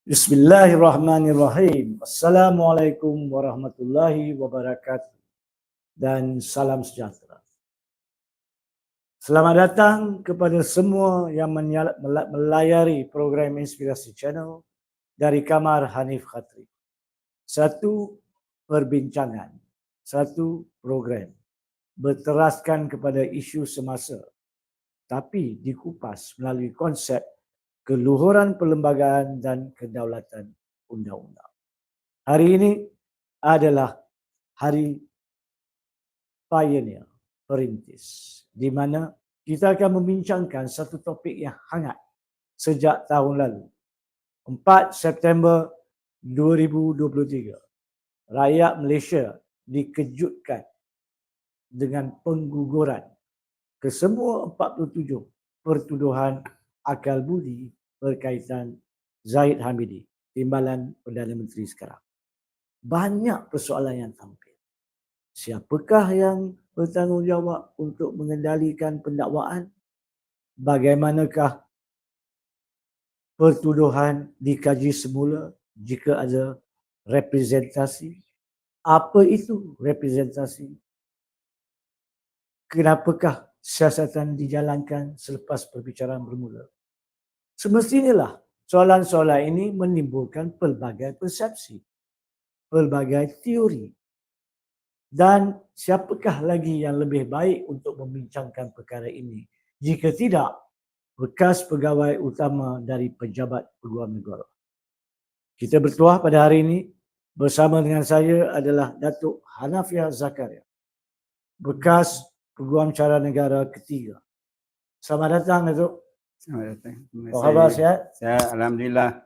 Bismillahirrahmanirrahim. Assalamualaikum warahmatullahi wabarakatuh dan salam sejahtera. Selamat datang kepada semua yang melayari program Inspirasi Channel dari Kamar Hanif Khatri. Satu perbincangan, satu program berteraskan kepada isu semasa tapi dikupas melalui konsep keluhuran perlembagaan dan kedaulatan undang-undang. Hari ini adalah hari pioneer, perintis, di mana kita akan membincangkan satu topik yang hangat sejak tahun lalu. 4 September 2023, rakyat Malaysia dikejutkan dengan pengguguran kesemua 47 pertuduhan akal budi berkaitan Zahid Hamidi, Timbalan Perdana Menteri sekarang. Banyak persoalan yang tampil. Siapakah yang bertanggungjawab untuk mengendalikan pendakwaan? Bagaimanakah pertuduhan dikaji semula jika ada representasi? Apa itu representasi? Kenapakah siasatan dijalankan selepas perbicaraan bermula? Semestinya soalan-soalan ini menimbulkan pelbagai persepsi, pelbagai teori. Dan siapakah lagi yang lebih baik untuk membincangkan perkara ini jika tidak bekas pegawai utama dari Pejabat Peguam Negara. Kita bertuah pada hari ini bersama dengan saya adalah Datuk Hanafiah Zakaria, bekas Peguam Cara Negara ketiga. Selamat datang, Datuk. Selamat datang. Apa khabar, sihat? Sihat, alhamdulillah.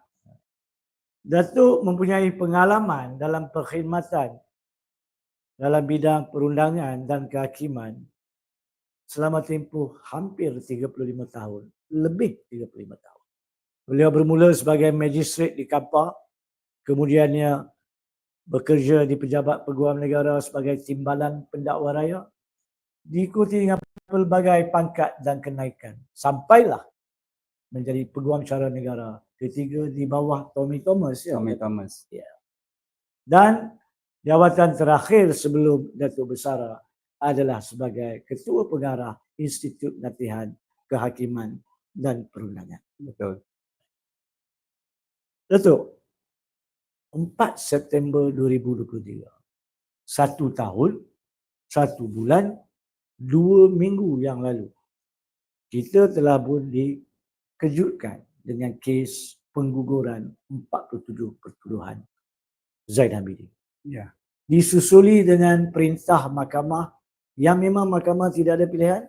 Datuk mempunyai pengalaman dalam perkhidmatan dalam bidang perundangan dan kehakiman selama tempoh hampir 35 tahun, lebih 35 tahun. Beliau bermula sebagai magistrat di Kampar, kemudiannya bekerja di Pejabat Peguam Negara sebagai Timbalan Pendakwa Raya, diikuti dengan pelbagai pangkat dan kenaikan, sampailah menjadi Peguam Cara Negara ketiga di bawah Tommy Thomas. Tommy Thomas. Ya. Dan jawatan terakhir sebelum Datuk Besara adalah sebagai Ketua Pengarah Institut Latihan Kehakiman dan Perundangan. Betul. Datuk, 4 September 2023, 1 tahun, 1 bulan, 2 minggu yang lalu, kita telah pun dikejutkan dengan kes pengguguran 47 pertuduhan Zahid Hamidi. Ya. Disusuli dengan perintah mahkamah yang memang mahkamah tidak ada pilihan,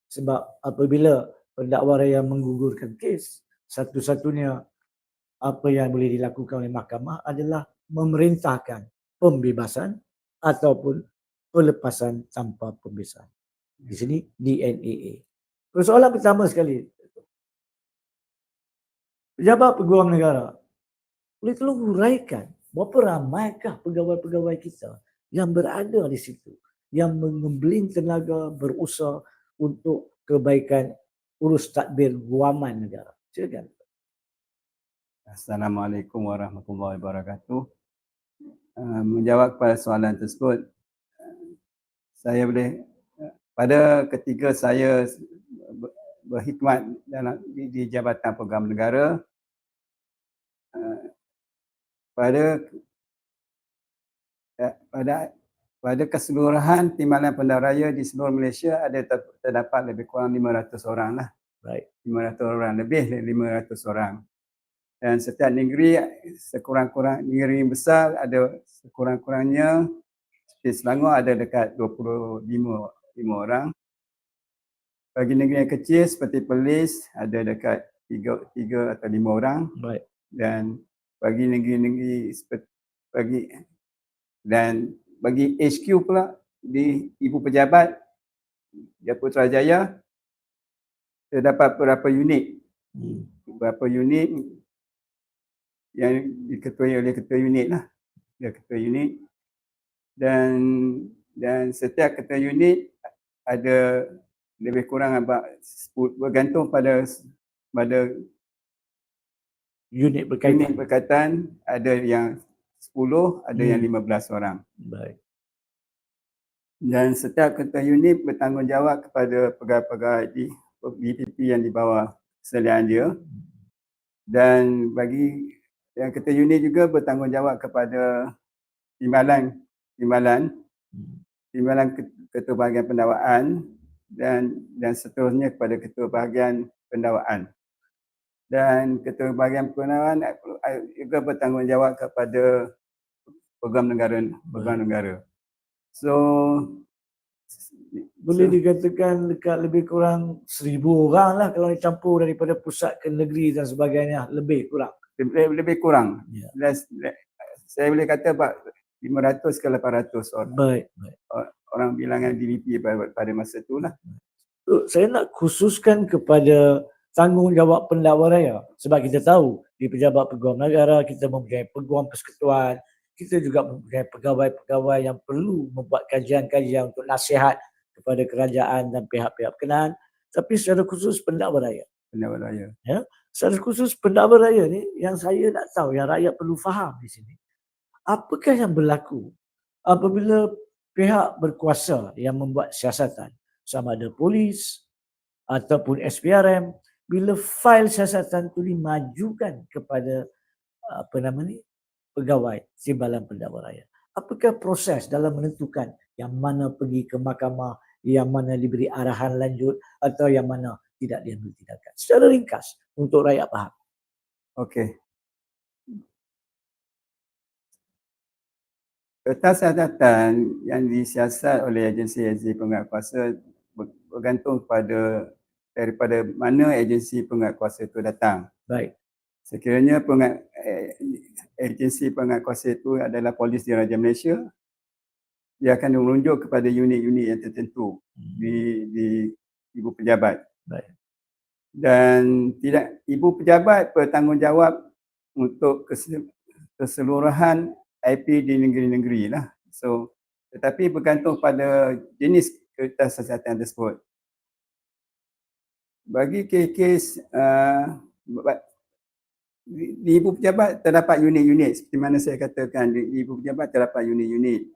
sebab apabila pendakwa raya menggugurkan kes, satu-satunya apa yang boleh dilakukan oleh mahkamah adalah memerintahkan pembebasan ataupun pelepasan tanpa pembebasan. Di sini DNAA. Persoalan pertama sekali, Pejabat Peguam Negara, boleh tolong huraikan berapa ramaikah pegawai-pegawai kita yang berada di situ, yang mengembeling tenaga berusaha untuk kebaikan urus tadbir guaman negara. Silakan. Assalamualaikum warahmatullahi wabarakatuh. Menjawab kepada soalan tersebut, saya boleh, pada ketika saya berkhidmat di Jabatan Peguam Negara, pada keseluruhan Timbalan Pendakwa Raya di seluruh Malaysia ada terdapat lebih kurang 500 orang lah. Baik. 500 orang, lebih dari 500 orang. Dan setiap negeri sekurang-kurang, negeri besar ada sekurang-kurangnya, seperti Selangor ada dekat 25 orang. Bagi negeri yang kecil seperti Perlis ada dekat 3 atau 5 orang. Baik. Dan bagi negeri-negeri seperti bagi HQ pula di Ibu Pejabat Putrajaya terdapat beberapa unit. Beberapa unit yang diketuai oleh ketua unit lah. Dia ketua unit. Dan setiap ketua unit ada lebih kurang bergantung pada unit unit berkaitan. berkaitan, ada yang 10, ada yang 15 orang. Baik. Dan setiap ketua unit bertanggungjawab kepada pegawai-pegawai di BPP yang di bawah keseliaan dia. Dan bagi yang ketua unit juga bertanggungjawab kepada timbalan ketua bahagian pendakwaan dan seterusnya kepada ketua bahagian pendakwaan. Dan ketua bahagian pendakwaan juga bertanggungjawab kepada program negara. So Boleh dikatakan dekat lebih kurang 1,000 orang lah kalau dicampur daripada pusat ke negeri dan sebagainya, lebih kurang. lebih kurang. Ya. Saya boleh kata 500 ke 800 orang. Baik. Orang bilangan DBP pada masa itulah. So, saya nak khususkan kepada tanggungjawab pendakwa raya sebab kita tahu di pejabat peguam negara kita mempunyai peguam persekutuan, kita juga mempunyai pegawai-pegawai yang perlu membuat kajian-kajian untuk nasihat kepada kerajaan dan pihak-pihak berkenaan, tapi secara khusus pendakwa raya. Secara khusus pendakwa raya ni yang saya nak tahu, yang rakyat perlu faham di sini. Apakah yang berlaku apabila pihak berkuasa yang membuat siasatan, sama ada polis ataupun SPRM, bila fail siasatan itu dimajukan kepada pegawai Timbalan Pendakwa Raya. Apakah proses dalam menentukan yang mana pergi ke mahkamah, yang mana diberi arahan lanjut atau yang mana tidak diambil tindakan? Secara ringkas untuk rakyat faham. Okey. Kertas siasatan yang disiasat oleh agensi-agensi penguatkuasa bergantung daripada mana agensi penguatkuasa itu datang. Baik. Sekiranya agensi penguatkuasa itu adalah Polis Diraja Malaysia, dia akan menunjuk kepada unit-unit yang tertentu di ibu pejabat. Baik. Dan ibu pejabat bertanggungjawab untuk keseluruhan IP di negeri-negeri lah. So, tetapi bergantung pada jenis kertas siasatan tersebut. Bagi kes di ibu pejabat terdapat unit-unit seperti mana saya katakan, di ibu pejabat terdapat unit-unit.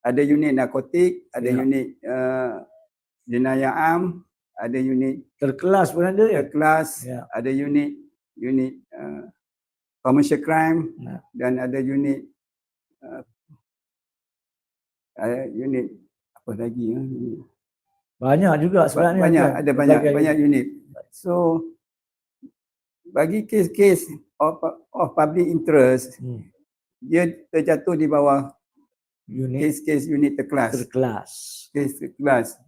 Ada unit narkotik, ada unit jenayah am, ada unit terkelas pun ada ya. Terkelas, ada unit commercial crime dan ada unit apa lagi ya? Banyak juga sebenarnya. Ada banyak unit. So bagi kes-kes of public interest, dia terjatuh di bawah kes-kes unit terkelas. Terkelas. Kes terkelas.